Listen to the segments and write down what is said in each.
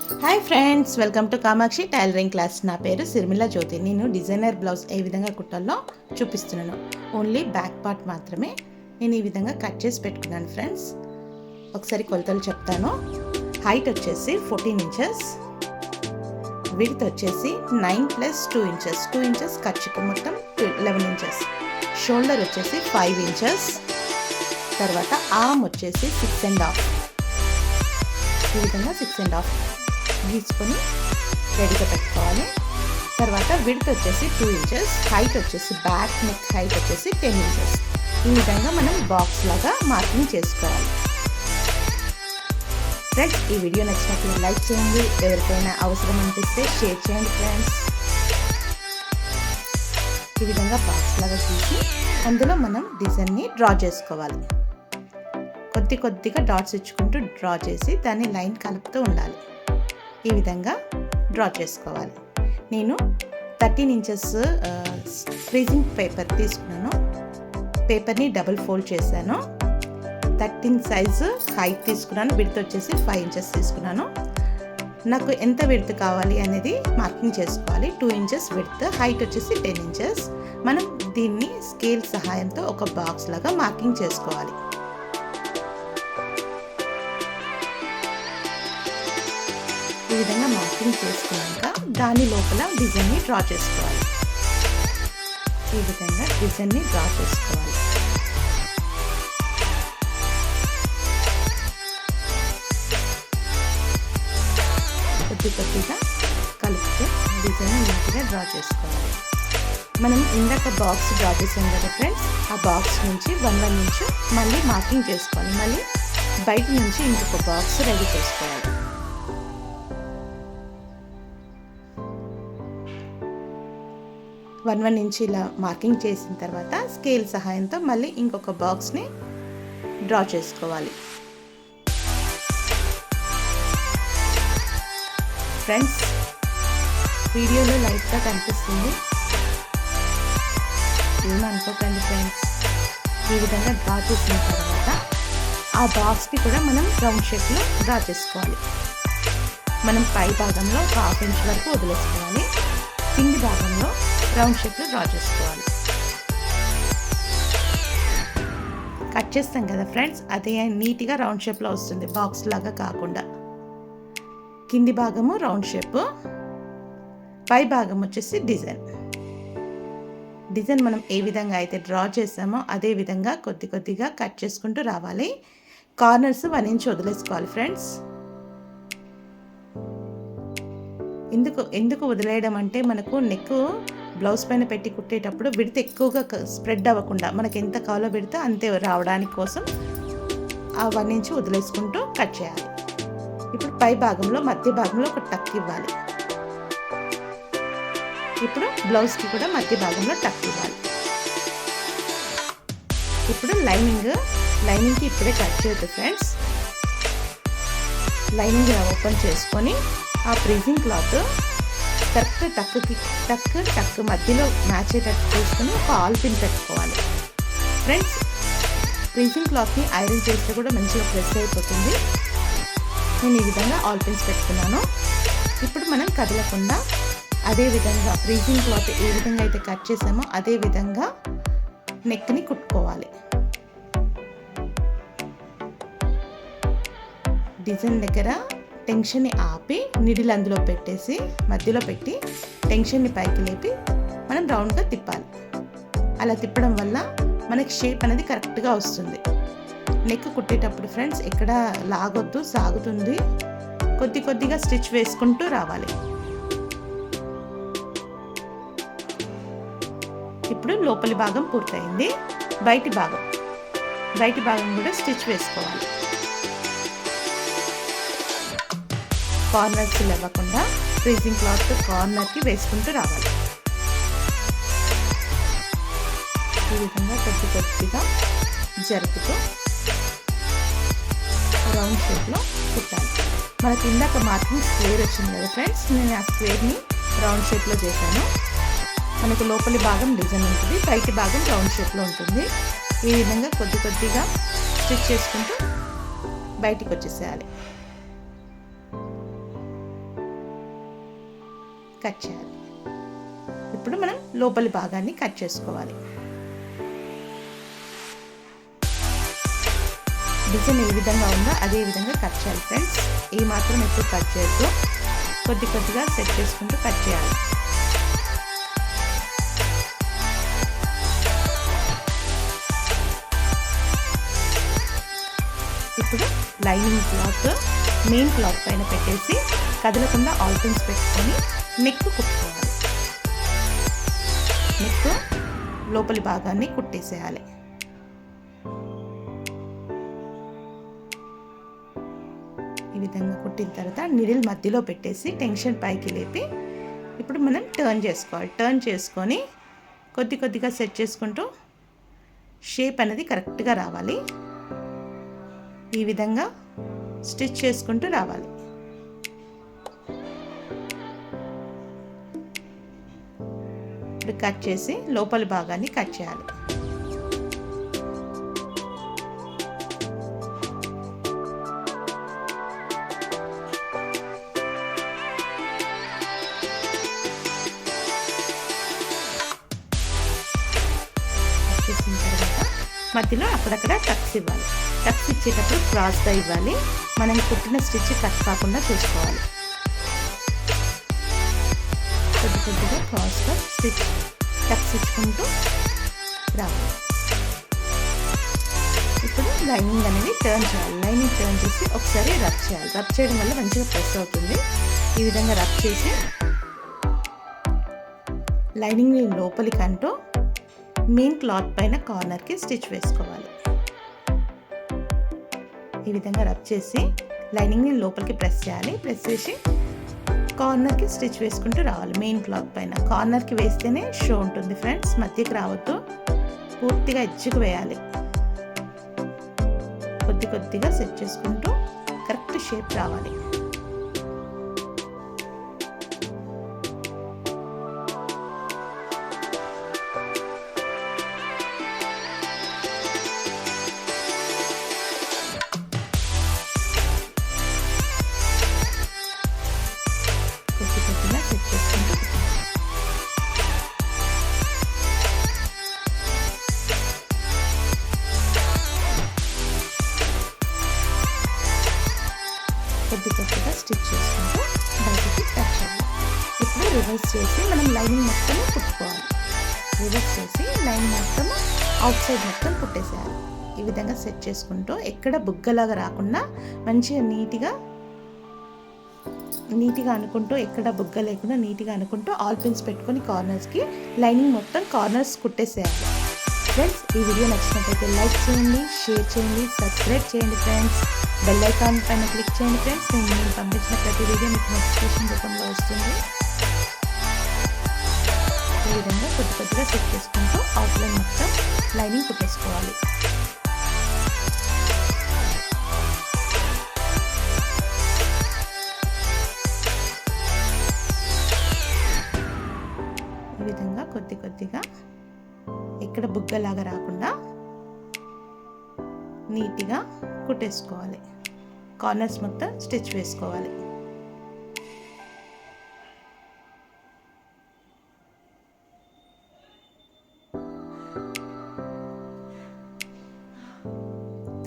Hi friends, welcome to Kamakshi tailoring class. నా పేరు సిరిమిలా జ్యోతి. నేను డిజైనర్ బ్లౌజ్ ఏ విధంగా కుట్టాలో చూపిస్తున్నాను. ఓన్లీ బ్యాక్ పార్ట్ మాత్రమే నేను ఈ విధంగా కట్ చేసి పెట్టుకున్నాను ఫ్రెండ్స్. ఒకసారి కొలతలు చెప్తాను. హైట్ వచ్చేసి 14 ఇంచెస్, విడ్త్ వచ్చేసి 9 + 2 ఇంచెస్, 2 ఇంచెస్ ఖర్చుకు మొత్తం 11 ఇంచెస్. షోల్డర్ వచ్చేసి 5 ఇంచెస్. తర్వాత ఆర్మ్ వచ్చేసి 6.5. ఈ విధంగా 6.5 గీసుకొని రెడీగా పెట్టుకోవాలి. తర్వాత విడ్త్ వచ్చేసి 2 ఇంచెస్, హైట్ వచ్చేసి బ్యాక్ నెక్ హైట్ వచ్చేసి 10 ఇంచెస్. ఈ విధంగా మనం బాక్స్ లాగా మార్కింగ్ చేసుకోవాలి. ఫ్రెండ్స్, ఈ వీడియో నచ్చినట్లు లైక్ చేయండి. ఎవరికైనా అవసరం అనిపిస్తే షేర్ చేయండి ఫ్రెండ్స్. ఈ విధంగా బాక్స్ లాగా తీసి అందులో మనం డిజైన్ని డ్రా చేసుకోవాలి. కొద్దిగా డాట్స్ ఇచ్చుకుంటూ డ్రా చేసి దాన్ని లైన్ కలుపుతూ ఉండాలి. ఈ విధంగా డ్రా చేసుకోవాలి. నేను 13 ఇంచెస్ ఫ్రీజింగ్ పేపర్ తీసుకున్నాను. పేపర్ని డబుల్ ఫోల్డ్ చేశాను. 13 సైజు హైట్ తీసుకున్నాను. విడ్త్ వచ్చేసి 5 ఇంచెస్ తీసుకున్నాను. నాకు ఎంత విడ్త్ కావాలి అనేది మార్కింగ్ చేసుకోవాలి. 2 ఇంచెస్ విడ్త్, హైట్ వచ్చేసి 10 ఇంచెస్. మనం దీన్ని స్కేల్ సహాయంతో ఒక బాక్స్ లాగా మార్కింగ్ చేసుకోవాలి. ఈ విధంగా మార్కింగ్ చేసుకున్నాక దాని లోపల డిజైన్ని డ్రా చేసుకోవాలి. ఈ విధంగా డిజైన్ని డ్రా చేసుకోవాలి. కొద్దిగా కలిపితే డిజైన్ నీట్గా డ్రా చేసుకోవాలి. మనం ఇందాక బాక్స్ డ్రా చేసాం కదా ఫ్రెండ్స్, ఆ బాక్స్ నుంచి 1 ఇంచు మళ్ళీ మార్కింగ్ చేసుకోవాలి. మళ్ళీ బయట నుంచి ఇంకొక బాక్స్ రెడీ చేసుకోవాలి. 1 ఇంచ్ ఇలా మార్కింగ్ చేసిన తర్వాత స్కేల్ సహాయంతో మళ్ళీ ఇంకొక బాక్స్ని డ్రా చేసుకోవాలి. ఫ్రెండ్స్, వీడియోలో లైట్గా కనిపిస్తుంది, ఏమనుకోకండి ఫ్రెండ్స్. ఈ విధంగా డ్రా చేసిన తర్వాత ఆ బాక్స్ని కూడా మనం రౌండ్ షేప్లో డ్రా చేసుకోవాలి. మనం పై భాగంలో 1/2 ఇంచ్ వరకు వదిలేసుకోవాలి. కింది భాగంలో రౌండ్ షేప్లో డ్రా చేసుకోవాలి. కట్ చేస్తాం కదా ఫ్రెండ్స్, అదే నీట్గా రౌండ్ షేప్లో వస్తుంది, బాక్స్ లాగా కాకుండా. కింది భాగము రౌండ్ షేప్, పై భాగం వచ్చేసి డిజైన్ మనం ఏ విధంగా అయితే డ్రా చేసామో అదే విధంగా కొద్దిగా కట్ చేసుకుంటూ రావాలి. కార్నర్స్ 1 ఇంచ్ వదిలేసుకోవాలి ఫ్రెండ్స్. ఎందుకు వదిలేయడం అంటే మనకు నెక్ బ్లౌజ్ పైన పెట్టి కుట్టేటప్పుడు విడత ఎక్కువగా స్ప్రెడ్ అవ్వకుండా మనకి ఎంత కావాలో విడత అంతే రావడానికి కోసం ఆ 1 ఇంచ్ వదిలేసుకుంటూ కట్ చేయాలి. ఇప్పుడు పై భాగంలో మధ్య భాగంలో ఒక టక్ ఇవ్వాలి. ఇప్పుడు బ్లౌజ్కి కూడా మధ్య భాగంలో టక్ ఇవ్వాలి. ఇప్పుడు లైనింగ్కి ఇప్పుడే కట్ చేయొద్దు ఫ్రెండ్స్. లైనింగ్ ఓపెన్ చేసుకొని ఆ ఫ్రీజింగ్ క్లాత్ కరెక్ట్ టక్ మధ్యలో మ్యాచ్ అయ్యేటట్టు చేసుకొని ఒక ఆల్ పిన్ పెట్టుకోవాలి. ఫ్రెండ్స్, ఫ్రీజింగ్ క్లాత్ని ఐరన్ చేస్తే కూడా మంచిగా ప్రెస్ అయిపోతుంది. నేను ఈ విధంగా ఆల్ పిన్స్ పెట్టుకున్నాను. ఇప్పుడు మనం కదలకుండా అదే విధంగా ఫ్రీజింగ్ క్లాత్ ఏ విధంగా అయితే కట్ చేసామో అదే విధంగా నెక్ని కుట్టుకోవాలి. డిజైన్ దగ్గర టెన్షన్ని ఆపి నిడిల్ అందులో పెట్టేసి మధ్యలో పెట్టి టెన్షన్ని పైకి లేపి మనం రౌండ్గా తిప్పాలి. అలా తిప్పడం వల్ల మనకి షేప్ అనేది కరెక్ట్గా వస్తుంది. నెక్ కుట్టేటప్పుడు ఫ్రెండ్స్ ఎక్కడ లాగొద్దు, సాగుతుంది. కొద్దిగా స్టిచ్ వేసుకుంటూ రావాలి. ఇప్పుడు లోపలి భాగం పూర్తయింది. బయటి భాగం కూడా స్టిచ్ వేసుకోవాలి. కార్నర్స్ లేవకుండా ఫ్రీజింగ్ క్లాత్ కార్నర్కి వేసుకుంటూ రావాలి. ఈ విధంగా కొద్దిగా జరుపుతూ రౌండ్ షేప్లో కుట్టాలి. మనకి ఇందాక మార్కింగ్ స్క్వేర్ వచ్చింది కదా ఫ్రెండ్స్, నేను ఆ స్క్వేర్ని రౌండ్ షేప్లో చేశాను. మనకు లోపలి భాగం డిజైన్ ఉంటుంది, బయటి భాగం రౌండ్ షేప్లో ఉంటుంది. ఈ విధంగా కొద్దిగా స్టిచ్ చేసుకుంటూ బయటికి వచ్చేసేయాలి. కట్ చేయాలి. ఇప్పుడు మనం లోపలి భాగాన్ని కట్ చేసుకోవాలి. డిజైన్ ఏ విధంగా ఉందో అదే విధంగా కట్ చేయాలి ఫ్రెండ్స్. ఈ మాత్రం ఎక్కువ కట్ చేయొద్దు, కొద్దిగా సెట్ చేసుకుంటూ కట్ చేయాలి. ఇప్పుడు లైనింగ్ క్లాత్ మెయిన్ క్లాత్ పైన పెట్టేసి కదలకుండా ఆల్ పిన్స్ పెట్టుకొని నెక్ కుట్టుకోవాలి. నెక్ లోపలి భాగాన్ని కుట్టేసేయాలి. ఈ విధంగా కుట్టిన తర్వాత నిడిల్ మధ్యలో పెట్టేసి టెన్షన్ పైకి లేపి ఇప్పుడు మనం టర్న్ చేసుకోవాలి. టర్న్ చేసుకొని కొద్దిగా సెట్ చేసుకుంటూ షేప్ అనేది కరెక్ట్గా రావాలి. ఈ విధంగా స్టిచ్ చేసుకుంటూ రావాలి. ఇప్పుడు కట్ చేసి లోపలి భాగాన్ని కట్ చేయాలి. చేసిన తర్వాత మధ్యలో అక్కడక్కడ టక్స్ ఇవ్వాలి. టక్స్ ఇచ్చేటప్పుడు క్రాస్గా ఇవ్వాలి. మనం కుట్టిన స్టిచ్ కట్ కాకుండా చూసుకోవాలి. కొద్దిగా క్రాస్గా స్టిచ్ టక్స్ ఇచ్చుకుంటూ రావాలి. ఇప్పుడు లైనింగ్ అనేది టర్న్ చేయాలి. లైనింగ్ టర్న్ చేసి ఒకసారి రబ్ చేయాలి. రబ్ చేయడం వల్ల మంచిగా ప్రెస్ అవుతుంది. ఈ విధంగా రబ్ చేసి లైనింగ్ని లోపలికి అంటూ మెయిన్ క్లాత్ పైన కార్నర్కి స్టిచ్ వేసుకోవాలి. ఈ విధంగా రబ్ చేసి లైనింగ్ని లోపలికి ప్రెస్ చేయాలి. ప్రెస్ చేసి కార్నర్కి స్టిచ్ వేసుకుంటూ రావాలి. మెయిన్ క్లాత్ పైన కార్నర్కి వేస్తేనే షో ఉంటుంది ఫ్రెండ్స్, మధ్యకి రావద్దు. పూర్తిగా ఎడ్జ్కి వేయాలి. కొద్దిగా సెట్ చేసుకుంటూ కరెక్ట్ షేప్ రావాలి. కొద్దిగా సెట్ చేసుకుంటూ కొద్దిగా స్టిచ్ చేసుకుంటూ బయటికి కట్ చేయాలి. ఇప్పుడు రివర్స్ చేసి మనం లైనింగ్ మొత్తం కుట్టుకోవాలి. రివర్స్ చేసి లైన్ మొత్తం అవుట్ సైడ్ మొత్తం కుట్టేసేయాలి. ఈ విధంగా సెట్ చేసుకుంటూ ఎక్కడ బుగ్గలాగా రాకుండా మంచిగా నీట్గా అనుకుంటూ, ఎక్కడ బుగ్గ లేకుండా నీట్గా అనుకుంటూ ఆల్ పిన్స్ పెట్టుకొని కార్నర్స్కి లైనింగ్ మొత్తం కార్నర్స్ కుట్టేసేయాలి. ఫ్రెండ్స్, ఈ వీడియో నచ్చినట్లయితే లైక్ చేయండి, షేర్ చేయండి, సబ్స్క్రైబ్ చేయండి ఫ్రెండ్స్. బెల్ ఐకాన్ పైన క్లిక్ చేయండి ఫ్రెండ్స్. నేను పంపించిన ప్రతి వీడియో మీకు నోటిఫికేషన్ రూపంలో వస్తుంది. ఈ విధంగా కొద్దిగా సెట్ చేసుకుంటూ అవుట్లైన్ మొత్తం లైనింగ్ కుట్టేసుకోవాలి. ఈ విధంగా కొద్దిగా ఇక్కడ బుగ్గలాగా రాకుండా నీట్గా కుట్టేసుకోవాలి. కార్నర్స్ మొత్తం స్టిచ్ వేసుకోవాలి.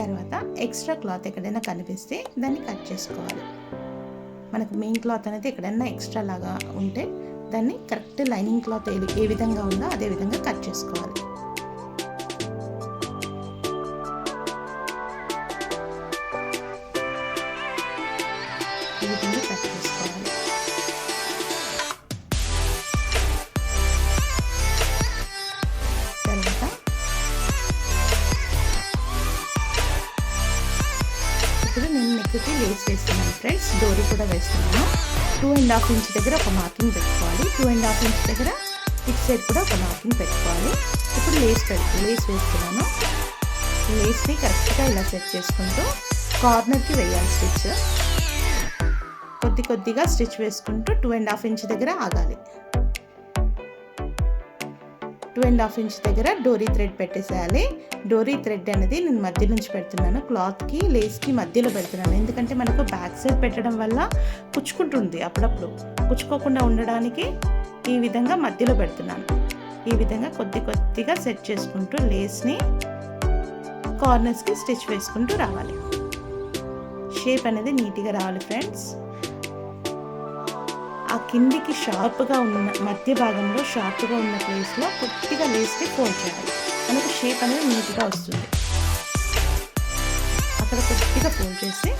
తర్వాత ఎక్స్ట్రా క్లాత్ ఎక్కడైనా కనిపిస్తే దాన్ని కట్ చేసుకోవాలి. మనకు మెయిన్ క్లాత్ అనేది ఎక్కడైనా ఎక్స్ట్రా లాగా ఉంటే దాన్ని కరెక్ట్ లైనింగ్ క్లాత్ ఏ విధంగా ఉందో అదే విధంగా కట్ చేసుకోవాలి. ఈ విధంగా కట్ చేసుకోవాలి. తర్వాత ఇప్పుడు నేను నెక్కి లేస్ వేస్తున్నాను ఫ్రెండ్స్. డోరీ కూడా వేస్తున్నాను. 2.5 ఇంచ్ దగ్గర ఒక మార్కింగ్ పెట్టుకోవాలి. 2.5 ఇంచ్ దగ్గర ఇటు సైడ్ కూడా ఒక మార్కింగ్ పెట్టుకోవాలి. ఇప్పుడు లేస్ వేస్తున్నాను. లేస్ని కరెక్ట్గా ఇలా సెట్ చేసుకుంటూ కార్నర్కి వేయాలి స్టిచ్. కొద్దిగా స్టిచ్ వేసుకుంటూ 2.5 ఇంచ్ దగ్గర ఆగాలి. 2.5 ఇంచ్ దగ్గర డోరీ థ్రెడ్ పెట్టేసేయాలి. డోరీ థ్రెడ్ అనేది నేను మధ్య నుంచి పెడుతున్నాను. క్లాత్కి లేస్కి మధ్యలో పెడుతున్నాను. ఎందుకంటే మనకు బ్యాక్ సైడ్ పెట్టడం వల్ల పుచ్చుకుంటుంది అప్పుడప్పుడు. గుచ్చుకోకుండా ఉండడానికి ఈ విధంగా మధ్యలో పెడుతున్నాను. ఈ విధంగా కొద్దిగా సెట్ చేసుకుంటూ లేస్ని కార్నర్స్కి స్టిచ్ వేసుకుంటూ రావాలి. షేప్ అనేది నీట్గా రావాలి ఫ్రెండ్స్. ఆ కిందికి షార్ప్గా ఉన్న మధ్య భాగంలో షార్ప్గా ఉన్న ప్లేస్లో కొద్దిగా లేస్ని ఫోల్డ్ చేయాలి. మనకు షేప్ అనేది నీట్గా వస్తుంది. అక్కడ కొద్దిగా ఫోల్డ్ చేసి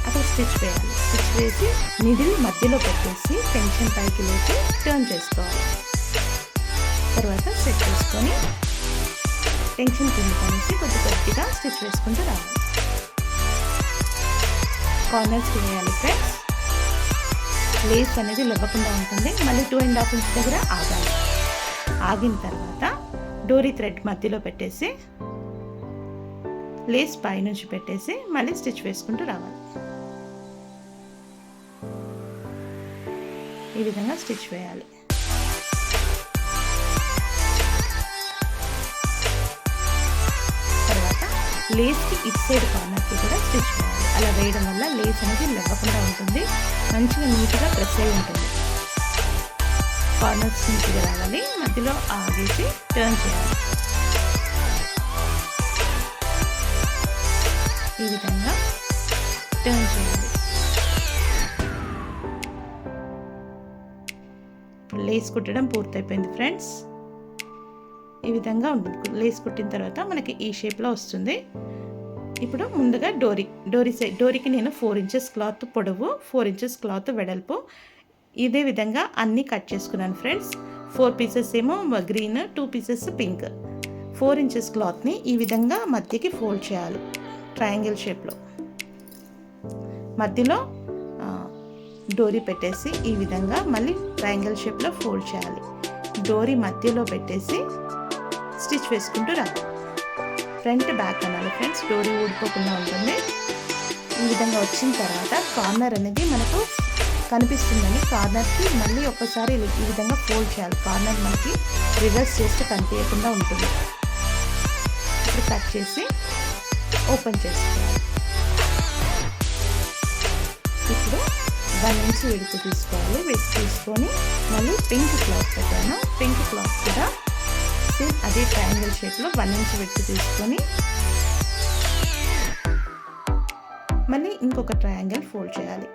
అక్కడ స్టిచ్ వేయాలి. స్టిచ్ వేసి మిడిల్ మధ్యలో పెట్టేసి టెన్షన్ పైకి లేచి టర్న్ చేసుకోవాలి. తర్వాత సెట్ చేసుకొని టెన్షన్ కింద అనేసి కొద్దిగా స్టిచ్ వేసుకుంటూ రావాలి. కార్నర్స్కి వేయాలి ఫ్రెండ్స్. లేస్ అనేది లెవ్వకుండా ఉంటుంది. మళ్ళీ 2.5 ఇంచ్ దగ్గర ఆగాలి. ఆగిన తర్వాత డోరీ థ్రెడ్ మధ్యలో పెట్టేసి లేస్ పైనుంచి పెట్టేసి మళ్ళీ స్టిచ్ వేసుకుంటూ రావాలి. ఈ విధంగా స్టిచ్ వేయాలి. తర్వాత లేస్కి ఇటు సైడ్ కార్నర్కి కూడా స్టిచ్ వేయాలి. అలా వేయడం వల్ల లేస్ అనేది లెవ్వకుండా ఉంటుంది. మంచిగా నీట్గా ప్రెస్ అయి ఉంటుంది. కార్నర్స్ నీట్గా రావాలి. మధ్యలో ఆగేసి టర్న్ చేయాలి. ఈ విధంగా టర్న్ చేయాలి. లేస్ కుట్టడం పూర్తయిపోయింది ఫ్రెండ్స్. ఈ విధంగా ఉంటుంది. లేస్ కుట్టిన తర్వాత మనకి ఈ షేప్లో వస్తుంది. ఇప్పుడు ముందుగా డోరీకి నేను 4 ఇంచెస్ క్లాత్ పొడవు, 4 ఇంచెస్ క్లాత్ వెడల్పు ఇదే విధంగా అన్నీ కట్ చేసుకున్నాను ఫ్రెండ్స్. 4 పీసెస్ ఏమో గ్రీన్, 2 పీసెస్ పింక్. 4 ఇంచెస్ క్లాత్ని ఈ విధంగా మధ్యకి ఫోల్డ్ చేయాలి. ట్రయాంగిల్ షేప్లో మధ్యలో డోరీ పెట్టేసి ఈ విధంగా మళ్ళీ ట్రయాంగిల్ షేప్లో ఫోల్డ్ చేయాలి. డోరీ మధ్యలో పెట్టేసి స్టిచ్ వేసుకుంటూ రావాలి. ఫ్రంట్ బ్యాక్ అనాలి ఫ్రెండ్స్. డోరీ ఊడిపోకుండా ఉంటుంది. ఈ విధంగా వచ్చిన తర్వాత కార్నర్ అనేది మనకు కనిపిస్తుందని కార్నర్కి మళ్ళీ ఒకసారి ఈ విధంగా ఫోల్డ్ చేయాలి. కార్నర్ మనకి రివర్స్ చేస్తే కనిపించకుండా ఉంటుంది. ఇప్పుడు కట్ చేసి ఓపెన్ చేసుకోవాలి. ఇప్పుడు 1 ఇంచ్ విడత తీసుకోవాలి. విడత తీసుకొని మళ్ళీ పింక్ క్లాత్ పెట్టాను. పింక్ క్లాత్ కూడా సేమ్ అదే ట్రయాంగిల్ షేప్లో 1 ఇంచ్ విడత తీసుకొని మళ్ళీ ఇంకొక ట్రయాంగిల్ ఫోల్డ్ చేయాలి.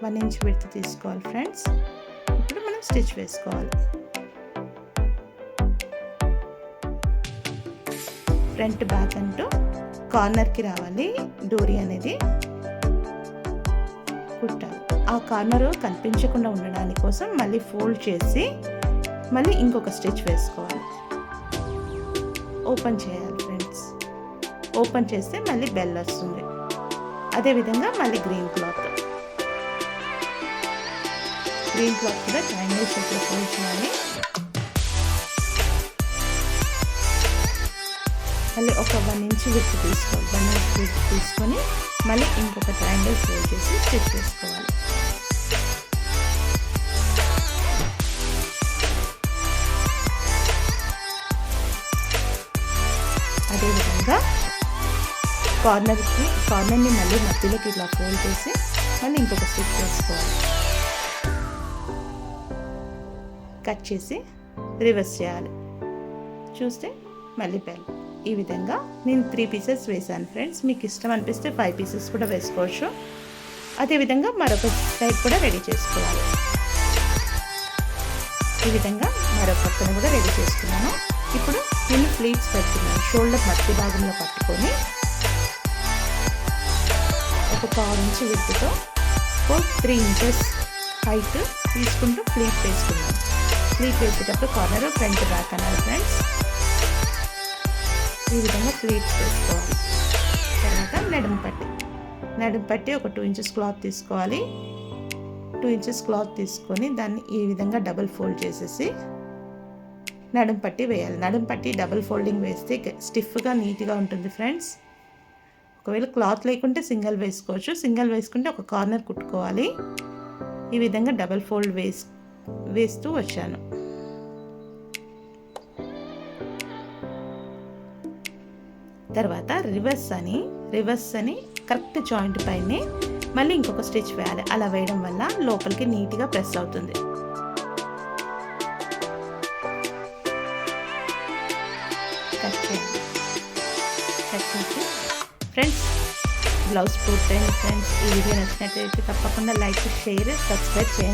1 ఇంచ్ విడత తీసుకోవాలి ఫ్రెండ్స్. ఇప్పుడు మనం స్టిచ్ వేసుకోవాలి. ఫ్రంట్ బ్యాక్ అంటూ కార్నర్కి రావాలి. డోరీ అనేది కుట్టాలి. ఆ కార్నర్ కనిపించకుండా ఉండడానికి కోసం మళ్ళీ ఫోల్డ్ చేసి మళ్ళీ ఇంకొక స్టిచ్ వేసుకోవాలి. ఓపెన్ చేయాలి ఫ్రెండ్స్. ఓపెన్ చేస్తే మళ్ళీ బెల్ వస్తుంది. అదేవిధంగా మళ్ళీ గ్రీన్ క్లాత్ కూడా ట్రయాంగిల్ షేప్లో ఫోల్డ్ చేయాలి. మళ్ళీ ఒక 1 ఇంచ్ విడ్త్ తీసుకోవాలి. 1 ఇంచ్ విడ్త్ తీసుకొని మళ్ళీ ఇంకొక ట్రయాంగిల్ ఫోల్డ్ చేసి స్టిచ్ వేసుకోవాలి. అదేవిధంగా కార్నర్ని మళ్ళీ మధ్యలోకి ఇలా ఫోల్డ్ చేసి మళ్ళీ ఇంకొక స్టిచ్ వేసుకోవాలి. కట్ చేసి రివర్స్ చేయాలి. చూస్తే మళ్ళీ బెల్. ఈ విధంగా నేను 3 పీసెస్ వేసాను ఫ్రెండ్స్. మీకు ఇష్టం అనిపిస్తే 5 పీసెస్ కూడా వేసుకోవచ్చు. అదేవిధంగా మరొక సైడ్ కూడా రెడీ చేసుకోవాలి. ఈ విధంగా మరొక పక్కన కూడా రెడీ చేసుకున్నాను. ఇప్పుడు నేను ప్లీట్స్ పెడుతున్నాను. షోల్డర్ మధ్య భాగంలో పట్టుకొని ఒక 1/4 ఇంచ్ విడ్త్తో 3 ఇంచెస్ హైట్ తీసుకుంటూ ప్లీట్ వేసుకున్నాను. ప్లీట్ వేసేటప్పుడు కార్నర్ ఫ్రంట్ బ్యాక్ అన్నారు ఫ్రెండ్స్. ఈ విధంగా ప్లీట్స్ వేసుకోవాలి. తర్వాత నడుము పట్టి ఒక 2 ఇంచెస్ క్లాత్ తీసుకోవాలి. 2 ఇంచెస్ క్లాత్ తీసుకొని దాన్ని ఈ విధంగా డబుల్ ఫోల్డ్ చేసేసి నడుము పట్టి వేయాలి. నడుము పట్టి డబుల్ ఫోల్డింగ్ వేస్తే స్టిఫ్గా నీట్గా ఉంటుంది ఫ్రెండ్స్. ఒకవేళ క్లాత్ లేకుంటే సింగిల్ వేసుకోవచ్చు. సింగిల్ వేసుకుంటే ఒక కార్నర్ కుట్టుకోవాలి. ఈ విధంగా డబుల్ ఫోల్డ్ వేస్తూ వచ్చాను. తర్వాత రివర్స్ అని కరెక్ట్ జాయింట్ పైనే మళ్ళీ ఇంకొక స్టిచ్ వేయాలి. అలా వేయడం వల్ల లోపలికి నీట్గా ప్రెస్ అవుతుంది. కట్ చేయండి. కట్ చేసి ఫ్రెండ్స్ బ్లౌజ్ పూర్తయింది ఫ్రెండ్స్. ఈ వీడియో నచ్చినట్లయితే తప్పకుండా లైక్, షేర్, సబ్స్క్రైబ్ చేయండి.